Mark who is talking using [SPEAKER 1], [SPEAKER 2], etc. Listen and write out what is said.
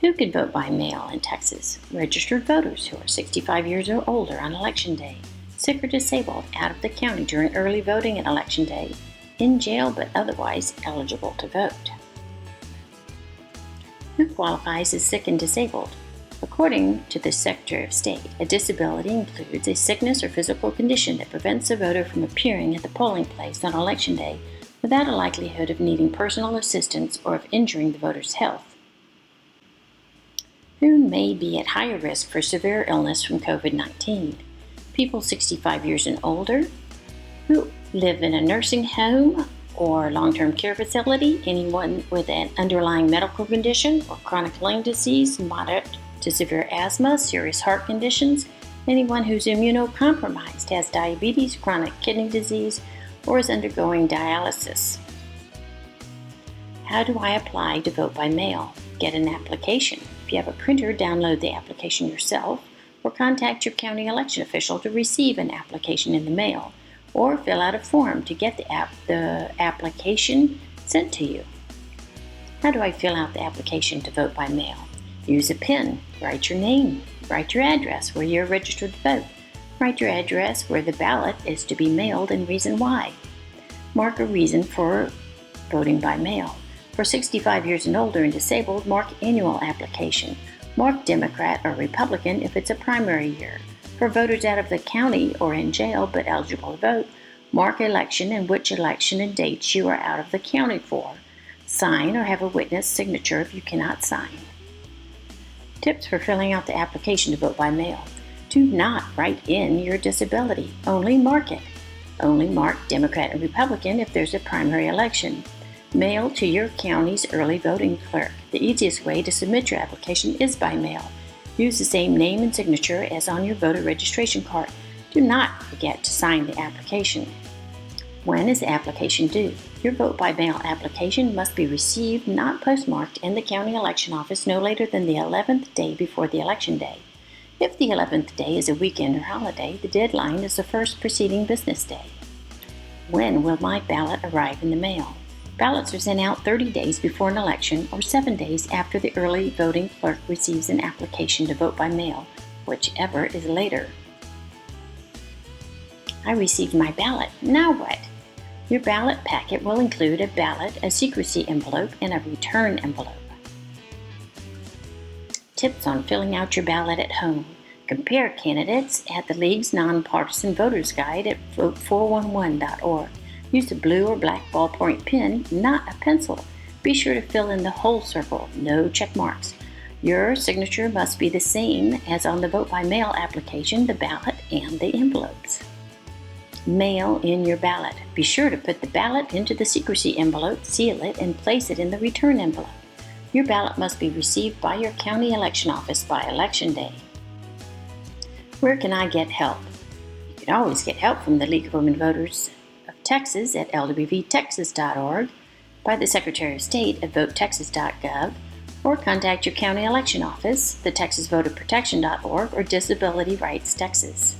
[SPEAKER 1] Who can vote by mail in Texas? Registered voters who are 65 years or older on Election Day, sick or disabled, out of the county during early voting at Election Day, in jail but otherwise eligible to vote. Who qualifies as sick and disabled? According to the Secretary of State, a disability includes a sickness or physical condition that prevents a voter from appearing at the polling place on Election Day without a likelihood of needing personal assistance or of injuring the voter's health. Who may be at higher risk for severe illness from COVID-19? People 65 years and older, who live in a nursing home or long-term care facility, anyone with an underlying medical condition or chronic lung disease, moderate to severe asthma, serious heart conditions, anyone who's immunocompromised, has diabetes, chronic kidney disease, or is undergoing dialysis. How do I apply to vote by mail? Get an application. If you have a printer, download the application yourself, or contact your county election official to receive an application in the mail, or fill out a form to get the application sent to you. How do I fill out the application to vote by mail? Use a pen. Write your name. Write your address where you're registered to vote. Write your address where the ballot is to be mailed and reason why. Mark a reason for voting by mail. For 65 years and older and disabled, mark annual application. Mark Democrat or Republican if it's a primary year. For voters out of the county or in jail but eligible to vote, mark election and which election and dates you are out of the county for. Sign or have a witness signature if you cannot sign. Tips for filling out the application to vote by mail. Do not write in your disability. Only mark it. Only mark Democrat and Republican if there's a primary election. Mail to your county's early voting clerk. The easiest way to submit your application is by mail. Use the same name and signature as on your voter registration card. Do not forget to sign the application. When is the application due? Your vote by mail application must be received, not postmarked, in the county election office no later than the 11th day before the election day. If the 11th day is a weekend or holiday, the deadline is the first preceding business day. When will my ballot arrive in the mail? Ballots are sent out 30 days before an election or 7 days after the early voting clerk receives an application to vote by mail, whichever is later. I received my ballot. Now what? Your ballot packet will include a ballot, a secrecy envelope, and a return envelope. Tips on filling out your ballot at home. Compare candidates at the League's Nonpartisan Voters Guide at vote411.org. Use a blue or black ballpoint pen, not a pencil. Be sure to fill in the whole circle, no check marks. Your signature must be the same as on the vote by mail application, the ballot, and the envelopes. Mail in your ballot. Be sure to put the ballot into the secrecy envelope, seal it, and place it in the return envelope. Your ballot must be received by your county election office by Election Day. Where can I get help? You can always get help from the League of Women Voters of Texas at lwvtexas.org, by the Secretary of State at votetexas.gov, or contact your county election office, the texasvoterprotection.org, or Disability Rights Texas.